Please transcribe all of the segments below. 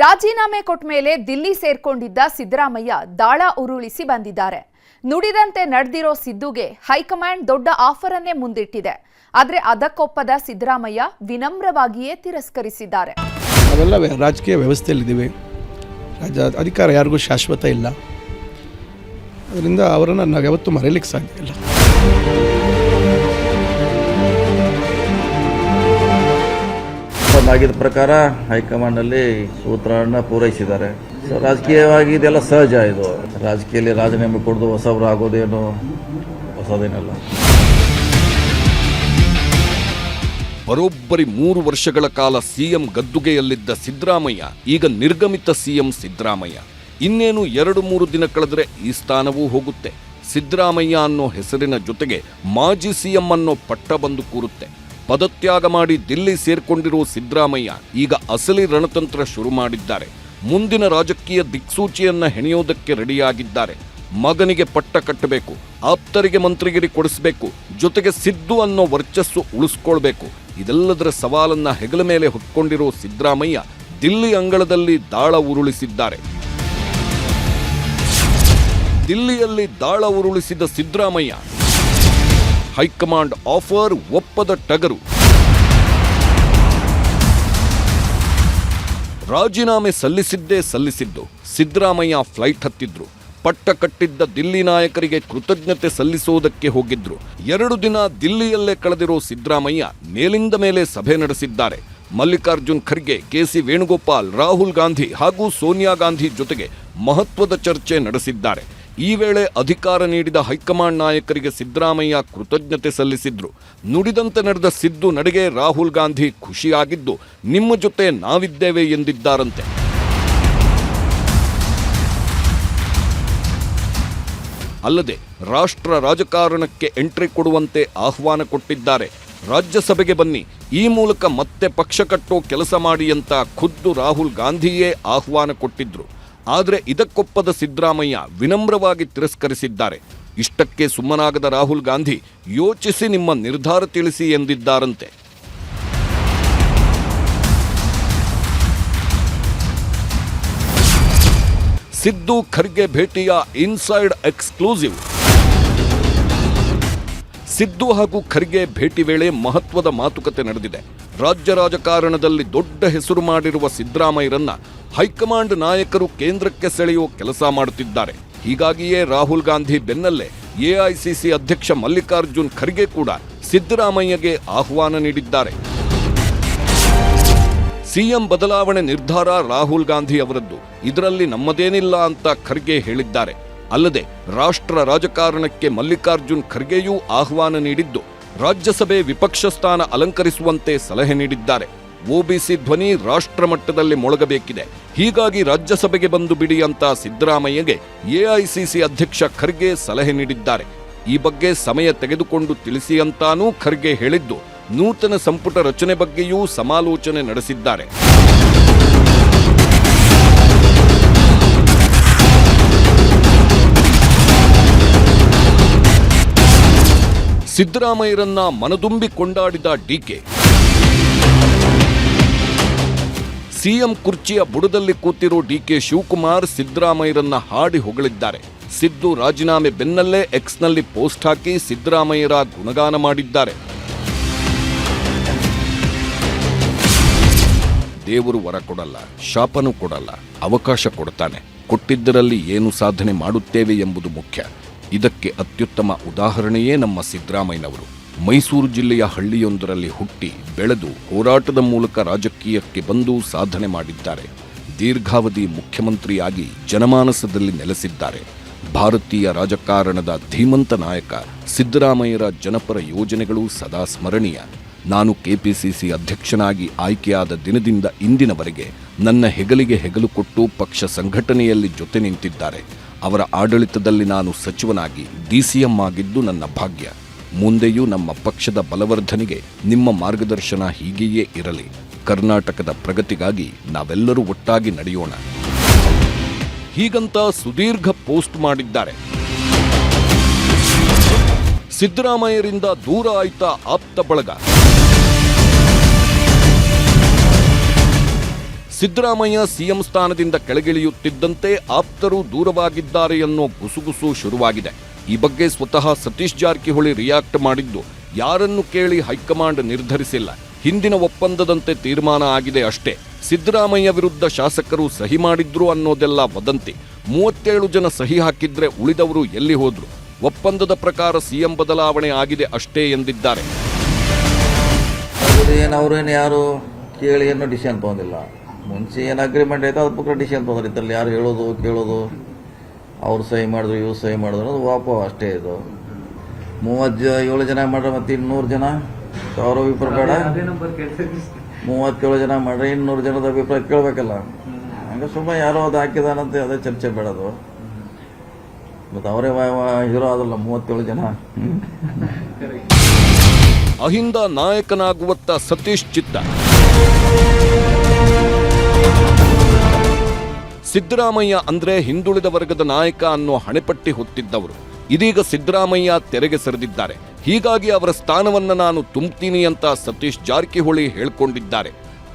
ರಾಜೀನಾಮೆ ಕೊಟ್ಟ ಮೇಲೆ ದಿಲ್ಲಿ ಸೇರ್ಕೊಂಡಿದ್ದ ಸಿದ್ದರಾಮಯ್ಯ ದಾಳ ಉರುಳಿಸಿ ಬಂದಿದ್ದಾರೆ. ನುಡಿದಂತೆ ನಡೆದಿರೋ ಸಿದ್ದುಗೆ ಹೈಕಮಾಂಡ್ ದೊಡ್ಡ ಆಫರ್ ಅನ್ನೇ ಮುಂದಿಟ್ಟಿದೆ. ಆದರೆ ಅದಕ್ಕೊಪ್ಪದ ಸಿದ್ದರಾಮಯ್ಯ ವಿನಮ್ರವಾಗಿಯೇ ತಿರಸ್ಕರಿಸಿದ್ದಾರೆ. ನಾವೆಲ್ಲ ರಾಜಕೀಯ ವ್ಯವಸ್ಥೆಯಲ್ಲಿದ್ದೀವಿ. ಅಧಿಕಾರ ಯಾರಿಗೂ ಶಾಶ್ವತ ಇಲ್ಲ. ಅದರಿಂದ ಅವರನ್ನು ನಾವು ಯಾವತ್ತೂ ಮರೆಯಲಿಕ್ಕೆ ಸಾಧ್ಯ ಇಲ್ಲ. ಆಗಿದ್ದ ಪ್ರಕಾರ ಹೈಕಮಾಂಡಲ್ಲಿ ಸೂತ್ರವನ್ನು ಪೂರೈಸಿದ್ದಾರೆ. ಸೊ ರಾಜಕೀಯವಾಗಿ ಇದೆಲ್ಲ ಸಹಜ. ಇದು ರಾಜಕೀಯದಲ್ಲಿ ರಾಜೀನಾಮೆ ಕೊಡೋದು ಹೊಸಬ್ರು ಆಗೋದೇನು ಹೊಸದೇನಲ್ಲ. ಬರೋಬ್ಬರಿ 3 ವರ್ಷಗಳ ಕಾಲ ಸಿಎಂ ಗದ್ದುಗೆಯಲ್ಲಿದ್ದ ಸಿದ್ದರಾಮಯ್ಯ ಈಗ ನಿರ್ಗಮಿತ ಸಿಎಂ ಸಿದ್ದರಾಮಯ್ಯ. ಇನ್ನೇನು 2-3 ದಿನ ಕಳೆದರೆ ಈ ಸ್ಥಾನವೂ ಹೋಗುತ್ತೆ. ಸಿದ್ದರಾಮಯ್ಯ ಅನ್ನೋ ಹೆಸರಿನ ಜೊತೆಗೆ ಮಾಜಿ ಸಿಎಂ ಅನ್ನೋ ಪಟ್ಟ ಬಂದು ಕೂರುತ್ತೆ. ಪದತ್ಯಾಗ ಮಾಡಿ ದಿಲ್ಲಿ ಸೇರ್ಕೊಂಡಿರೋ ಸಿದ್ದರಾಮಯ್ಯ ಈಗ ಅಸಲಿ ರಣತಂತ್ರ ಶುರು ಮಾಡಿದ್ದಾರೆ. ಮುಂದಿನ ರಾಜಕೀಯ ದಿಕ್ಸೂಚಿಯನ್ನ ಹೆಣೆಯೋದಕ್ಕೆ ರೆಡಿಯಾಗಿದ್ದಾರೆ. ಮಗನಿಗೆ ಪಟ್ಟ ಕಟ್ಟಬೇಕು, ಆಪ್ತರಿಗೆ ಮಂತ್ರಿಗಿರಿ ಕೊಡಿಸಬೇಕು, ಜೊತೆಗೆ ಸಿದ್ದು ಅನ್ನೋ ವರ್ಚಸ್ಸು ಉಳಿಸ್ಕೊಳ್ಬೇಕು. ಇದೆಲ್ಲದರ ಸವಾಲನ್ನ ಹೆಗಲ ಮೇಲೆ ಹೊತ್ಕೊಂಡಿರೋ ಸಿದ್ದರಾಮಯ್ಯ ದಿಲ್ಲಿ ಅಂಗಳದಲ್ಲಿ ದಾಳ ಉರುಳಿಸಿದ್ದಾರೆ. ದಿಲ್ಲಿಯಲ್ಲಿ ದಾಳ ಉರುಳಿಸಿದ ಸಿದ್ದರಾಮಯ್ಯ ಹೈಕಮಾಂಡ್ ಆಫರ್ ಒಪ್ಪದ ಟಗರು. ರಾಜೀನಾಮೆ ಸಲ್ಲಿಸಿದ್ದು ಸಿದ್ದರಾಮಯ್ಯ ಫ್ಲೈಟ್ ಹತ್ತಿದ್ರು. ಪಟ್ಟ ಕಟ್ಟಿದ್ದ ದಿಲ್ಲಿ ನಾಯಕರಿಗೆ ಕೃತಜ್ಞತೆ ಸಲ್ಲಿಸುವುದಕ್ಕೆ ಹೋಗಿದ್ರು. 2 ದಿನ ದಿಲ್ಲಿಯಲ್ಲೇ ಕಳೆದಿರೋ ಸಿದ್ದರಾಮಯ್ಯ ಮೇಲಿಂದ ಮೇಲೆ ಸಭೆ ನಡೆಸಿದ್ದಾರೆ. ಮಲ್ಲಿಕಾರ್ಜುನ್ ಖರ್ಗೆ, ಕೆಸಿ ವೇಣುಗೋಪಾಲ್, ರಾಹುಲ್ ಗಾಂಧಿ ಹಾಗೂ ಸೋನಿಯಾ ಗಾಂಧಿ ಜೊತೆಗೆ ಮಹತ್ವದ ಚರ್ಚೆ ನಡೆಸಿದ್ದಾರೆ. ಈ ವೇಳೆ ಅಧಿಕಾರ ನೀಡಿದ ಹೈಕಮಾಂಡ್ ನಾಯಕರಿಗೆ ಸಿದ್ದರಾಮಯ್ಯ ಕೃತಜ್ಞತೆ ಸಲ್ಲಿಸಿದ್ರು. ನುಡಿದಂತೆ ನಡೆದ ಸಿದ್ದು ನಡೆಗೆ ರಾಹುಲ್ ಗಾಂಧಿ ಖುಷಿಯಾಗಿದ್ದು ನಿಮ್ಮ ಜೊತೆ ನಾವಿದ್ದೇವೆ ಎಂದಿದ್ದಾರಂತೆ. ಅಲ್ಲದೆ ರಾಷ್ಟ್ರ ರಾಜಕಾರಣಕ್ಕೆ ಎಂಟ್ರಿ ಕೊಡುವಂತೆ ಆಹ್ವಾನ ಕೊಟ್ಟಿದ್ದಾರೆ. ರಾಜ್ಯಸಭೆಗೆ ಬನ್ನಿ, ಈ ಮೂಲಕ ಮತ್ತೆ ಪಕ್ಷ ಕಟ್ಟೋ ಕೆಲಸ ಮಾಡಿ ಅಂತ ಖುದ್ದು ರಾಹುಲ್ ಗಾಂಧಿಯೇ ಆಹ್ವಾನ ಕೊಟ್ಟಿದ್ರು. ಆದರೆ ಇದಕ್ಕೊಪ್ಪದ ಸಿದ್ದರಾಮಯ್ಯ ವಿನಮ್ರವಾಗಿ ತಿರಸ್ಕರಿಸಿದ್ದಾರೆ. ಇಷ್ಟಕ್ಕೆ ಸುಮ್ಮನಾಗದ ರಾಹುಲ್ ಗಾಂಧಿ ಯೋಚಿಸಿ ನಿಮ್ಮ ನಿರ್ಧಾರ ತಿಳಿಸಿ ಎಂದಿದ್ದಾರಂತೆ. ಸಿದ್ದು ಖರ್ಗೆ ಭೇಟಿಯ ಇನ್ಸೈಡ್ ಎಕ್ಸ್ಕ್ಲೂಸಿವ್. ಸಿದ್ದು ಹಾಗೂ ಖರ್ಗೆ ಭೇಟಿ ವೇಳೆ ಮಹತ್ವದ ಮಾತುಕತೆ ನಡೆದಿದೆ. ರಾಜ್ಯ ರಾಜಕಾರಣದಲ್ಲಿ ದೊಡ್ಡ ಹೆಸರು ಮಾಡಿರುವ ಸಿದ್ದರಾಮಯ್ಯರನ್ನ ಹೈಕಮಾಂಡ್ ನಾಯಕರು ಕೇಂದ್ರಕ್ಕೆ ಸೆಳೆಯುವ ಕೆಲಸ ಮಾಡುತ್ತಿದ್ದಾರೆ. ಹೀಗಾಗಿಯೇ ರಾಹುಲ್ ಗಾಂಧಿ ಬೆನ್ನಲ್ಲೇ ಎಐಸಿಸಿ ಅಧ್ಯಕ್ಷ ಮಲ್ಲಿಕಾರ್ಜುನ್ ಖರ್ಗೆ ಕೂಡ ಸಿದ್ದರಾಮಯ್ಯಗೆ ಆಹ್ವಾನ ನೀಡಿದ್ದಾರೆ. ಸಿಎಂ ಬದಲಾವಣೆ ನಿರ್ಧಾರ ರಾಹುಲ್ ಗಾಂಧಿ ಅವರದ್ದು, ಇದರಲ್ಲಿ ನಮ್ಮದೇನಿಲ್ಲ ಅಂತ ಖರ್ಗೆ ಹೇಳಿದ್ದಾರೆ. ಅಲ್ಲದೆ ರಾಷ್ಟ್ರ ರಾಜಕಾರಣಕ್ಕೆ ಮಲ್ಲಿಕಾರ್ಜುನ್ ಖರ್ಗೆಯೂ ಆಹ್ವಾನ ನೀಡಿದ್ದು ರಾಜ್ಯಸಭೆ ವಿಪಕ್ಷ ಸ್ಥಾನ ಅಲಂಕರಿಸುವಂತೆ ಸಲಹೆ ನೀಡಿದ್ದಾರೆ. ಒಬಿಸಿ ಧ್ವನಿ ರಾಷ್ಟ್ರ ಮಟ್ಟದಲ್ಲಿ ಮೊಳಗಬೇಕಿದೆ, ಹೀಗಾಗಿ ರಾಜ್ಯಸಭೆಗೆ ಬಂದು ಬಿಡಿ ಅಂತ ಸಿದ್ದರಾಮಯ್ಯಗೆ ಎಐಸಿಸಿ ಅಧ್ಯಕ್ಷ ಖರ್ಗೆ ಸಲಹೆ ನೀಡಿದ್ದಾರೆ. ಈ ಬಗ್ಗೆ ಸಮಯ ತೆಗೆದುಕೊಂಡು ತಿಳಿಸಿ ಅಂತಾನೂ ಖರ್ಗೆ ಹೇಳಿದ್ದು, ನೂತನ ಸಂಪುಟ ರಚನೆ ಬಗ್ಗೆಯೂ ಸಮಾಲೋಚನೆ ನಡೆಸಿದ್ದಾರೆ. ಸಿದ್ದರಾಮಯ್ಯರನ್ನ ಮನದುಂಬಿ ಕೊಂಡಾಡಿದ ಡಿಕೆ. ಸಿಎಂ ಕುರ್ಚಿಯ ಬುಡದಲ್ಲಿ ಕೂತಿರೋ ಡಿಕೆ ಶಿವಕುಮಾರ್ ಸಿದ್ದರಾಮಯ್ಯರನ್ನ ಹಾಡಿ ಹೊಗಳಿದ್ದಾರೆ. ಸಿದ್ದು ರಾಜೀನಾಮೆ ಬೆನ್ನಲ್ಲೇ ಎಕ್ಸ್ನಲ್ಲಿ ಪೋಸ್ಟ್ ಹಾಕಿ ಸಿದ್ದರಾಮಯ್ಯರ ಗುಣಗಾನ ಮಾಡಿದ್ದಾರೆ. ದೇವರು ವರ ಕೊಡಲ್ಲ, ಶಾಪನೂ ಕೊಡಲ್ಲ, ಅವಕಾಶ ಕೊಡ್ತಾನೆ. ಕೊಟ್ಟಿದ್ದರಲ್ಲಿ ಏನು ಸಾಧನೆ ಮಾಡುತ್ತೇವೆ ಎಂಬುದು ಮುಖ್ಯ. ಇದಕ್ಕೆ ಅತ್ಯುತ್ತಮ ಉದಾಹರಣೆಯೇ ನಮ್ಮ ಸಿದ್ದರಾಮಯ್ಯನವರು. ಮೈಸೂರು ಜಿಲ್ಲೆಯ ಹಳ್ಳಿಯೊಂದರಲ್ಲಿ ಹುಟ್ಟಿ ಬೆಳೆದು ಹೋರಾಟದ ಮೂಲಕ ರಾಜಕೀಯಕ್ಕೆ ಬಂದು ಸಾಧನೆ ಮಾಡಿದ್ದಾರೆ. ದೀರ್ಘಾವಧಿ ಮುಖ್ಯಮಂತ್ರಿಯಾಗಿ ಜನಮಾನಸದಲ್ಲಿ ನೆಲೆಸಿದ್ದಾರೆ. ಭಾರತೀಯ ರಾಜಕಾರಣದ ಧೀಮಂತ ನಾಯಕ ಸಿದ್ದರಾಮಯ್ಯರ ಜನಪರ ಯೋಜನೆಗಳು ಸದಾ ಸ್ಮರಣೀಯ. ನಾನು ಕೆಪಿಸಿಸಿ ಅಧ್ಯಕ್ಷನಾಗಿ ಆಯ್ಕೆಯಾದ ದಿನದಿಂದ ಇಂದಿನವರೆಗೆ ನನ್ನ ಹೆಗಲಿಗೆ ಹೆಗಲು ಕೊಟ್ಟು ಪಕ್ಷ ಸಂಘಟನೆಯಲ್ಲಿ ಜೊತೆ ನಿಂತಿದ್ದಾರೆ. ಅವರ ಆಡಳಿತದಲ್ಲಿ ನಾನು ಸಚಿವನಾಗಿ ಡಿಸಿಎಂ ಆಗಿದ್ದು ನನ್ನ ಭಾಗ್ಯ. ಮುಂದೆಯೂ ನಮ್ಮ ಪಕ್ಷದ ಬಲವರ್ಧನೆಗೆ ನಿಮ್ಮ ಮಾರ್ಗದರ್ಶನ ಹೀಗೆಯೇ ಇರಲಿ. ಕರ್ನಾಟಕದ ಪ್ರಗತಿಗಾಗಿ ನಾವೆಲ್ಲರೂ ಒಟ್ಟಾಗಿ ನಡೆಯೋಣ. ಹೀಗಂತ ಸುದೀರ್ಘ ಪೋಸ್ಟ್ ಮಾಡಿದ್ದಾರೆ. ಸಿದ್ದರಾಮಯ್ಯರಿಂದ ದೂರ ಆಯ್ತಾ ಆಪ್ತ ಬಳಗ. ಸಿದ್ದರಾಮಯ್ಯ ಸಿಎಂ ಸ್ಥಾನದಿಂದ ಕೆಳಗಿಳಿಯುತ್ತಿದ್ದಂತೆ ಆಪ್ತರು ದೂರವಾಗಿದ್ದಾರೆ ಅನ್ನೋ ಗುಸುಗುಸು ಶುರುವಾಗಿದೆ. ಈ ಬಗ್ಗೆ ಸ್ವತಃ ಸತೀಶ್ ಜಾರಕಿಹೊಳಿ ರಿಯಾಕ್ಟ್ ಮಾಡಿದ್ದು, ಯಾರನ್ನು ಕೇಳಿ ಹೈಕಮಾಂಡ್ ನಿರ್ಧರಿಸಿಲ್ಲ, ಹಿಂದಿನ ಒಪ್ಪಂದದಂತೆ ತೀರ್ಮಾನ ಆಗಿದೆ ಅಷ್ಟೇ. ಸಿದ್ದರಾಮಯ್ಯ ವಿರುದ್ಧ ಶಾಸಕರು ಸಹಿ ಮಾಡಿದ್ರು ಅನ್ನೋದೆಲ್ಲ ವದಂತಿ. 37 ಜನ ಸಹಿ ಹಾಕಿದ್ರೆ ಉಳಿದವರು ಎಲ್ಲಿ ಹೋದ್ರು? ಒಪ್ಪಂದದ ಪ್ರಕಾರ ಸಿಎಂ ಬದಲಾವಣೆ ಆಗಿದೆ ಅಷ್ಟೇ ಎಂದಿದ್ದಾರೆ. ಅವ್ರೇನು ಯಾರು ಕೇಳಿ ಏನೋ ಡಿಸಿಷನ್ ತೊಗೊಂಡಿಲ್ಲ. ಮುಂಚೆ ಏನು ಅಗ್ರಿಮೆಂಟ್ ಆಯ್ತು ಅದ್ರ ಪ್ರಕಾರ ಡಿಸಿಷನ್ ತೊಗೊಂಡ್ರಿ. ಇದ್ರಲ್ಲಿ ಯಾರು ಹೇಳೋದು ಕೇಳೋದು, ಅವ್ರು ಸಹಿ ಮಾಡಿದ್ರು ಇವ್ರು ಸಹಿ ಮಾಡಿದ್ರು ಅದು ವಾಪ ಅಷ್ಟೇ. ಇದು 37 ಜನ ಮಾಡ್ರೆ ಮತ್ತೆ 200 ಜನ ಅವ್ರ ಅಭಿಪ್ರಾಯ ಬೇಡ. 37 ಜನ ಮಾಡ್ರೆ 200 ಜನದ ಅಭಿಪ್ರಾಯ ಕೇಳಬೇಕಲ್ಲ. ಹಂಗೆ ಸುಮ್ಮನೆ ಯಾರೋ ಅದು ಹಾಕಿದಾನಂತೆ ಅದೇ ಚರ್ಚೆ ಬೇಡದು. ಮತ್ತು ಅವರೇ ಹೀರೋ ಆದಲ್ಲ 37 ಜನ. ಅಹಿಂದ ನಾಯಕನಾಗುವತ್ತ ಸತೀಶ್ ಚಿತ್ತ. ಸಿದ್ದರಾಮಯ್ಯ ಅಂದ್ರೆ ಹಿಂದುಳಿದ ವರ್ಗದ ನಾಯಕ ಅನ್ನೋ ಹಣೆಪಟ್ಟಿ ಹೊತ್ತಿದ್ದವರು. ಇದೀಗ ಸಿದ್ದರಾಮಯ್ಯ ತೆರೆಗೆ ಸರಿದಿದ್ದಾರೆ. ಹೀಗಾಗಿ ಅವರ ಸ್ಥಾನವನ್ನ ನಾನು ತುಂಬುತ್ತೀನಿ ಅಂತ ಸತೀಶ್ ಜಾರಕಿಹೊಳಿ ಹೇಳ್ಕೊಂಡಿದ್ದಾರೆ.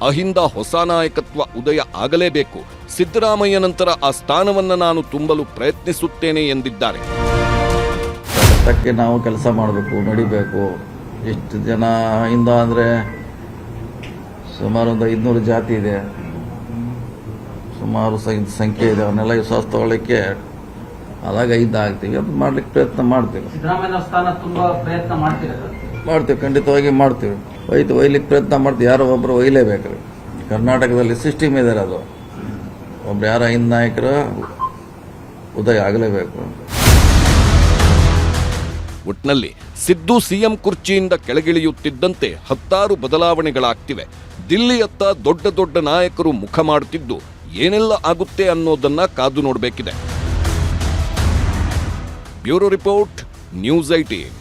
ಅಹಿಂದ ಹೊಸ ನಾಯಕತ್ವ ಉದಯ ಆಗಲೇಬೇಕು. ಸಿದ್ದರಾಮಯ್ಯ ನಂತರ ಆ ಸ್ಥಾನವನ್ನ ನಾನು ತುಂಬಲು ಪ್ರಯತ್ನಿಸುತ್ತೇನೆ ಎಂದಿದ್ದಾರೆ. ಅದಕ್ಕೆ ನಾವು ಕೆಲಸ ಮಾಡಬೇಕು, ನಡಿಬೇಕು. ಎಷ್ಟು ಜನ ಅಹಿಂದ ಅಂದರೆ ಸುಮಾರು ಒಂದು 500 ಜಾತಿ ಇದೆ, ಸುಮಾರು ಸಂಖ್ಯೆ ಇದೆ. ಅವನ್ನೆಲ್ಲ ವಿಶ್ವಾಸ ತಗೊಳ್ಳಿಕ್ಕೆ ಅದಾಗ 5 ಆಗ್ತೀವಿ. ಅದು ಮಾಡ್ಲಿಕ್ಕೆ ಪ್ರಯತ್ನ ಮಾಡ್ತೀವಿ. ಸಿದ್ದರಾಮಯ್ಯ ಸ್ಥಾನ ತುಂಬಾ ಪ್ರಯತ್ನ ಮಾಡ್ತೀವಿ, ಖಂಡಿತವಾಗಿ ಮಾಡ್ತೀವಿ. ಒಯ್ಲಿಕ್ಕೆ ಪ್ರಯತ್ನ ಮಾಡ್ತೀವಿ. ಯಾರೋ ಒಬ್ಬರು ಒಯ್ಲೇಬೇಕ್ರಿ. ಕರ್ನಾಟಕದಲ್ಲಿ ಸಿಸ್ಟಮ್ ಇದೆ, ಅದು ಒಬ್ರು ಯಾರ ಅಹಿಂದ ನಾಯಕರು ಉದಯ ಆಗಲೇಬೇಕು. ಒಟ್ನಲ್ಲಿ ಸಿದ್ದು ಸಿಎಂ ಕುರ್ಚಿಯಿಂದ ಕೆಳಗಿಳಿಯುತ್ತಿದ್ದಂತೆ 10 ಬದಲಾವಣೆಗಳಾಗ್ತಿವೆ. ದಿಲ್ಲಿಯತ್ತ ದೊಡ್ಡ ದೊಡ್ಡ ನಾಯಕರು ಮುಖ ಮಾಡುತ್ತಿದ್ದು ಏನೆಲ್ಲ ಆಗುತ್ತೆ ಅನ್ನೋದನ್ನ ಕಾದು ನೋಡಬೇಕಿದೆ. Bureau report, news 18.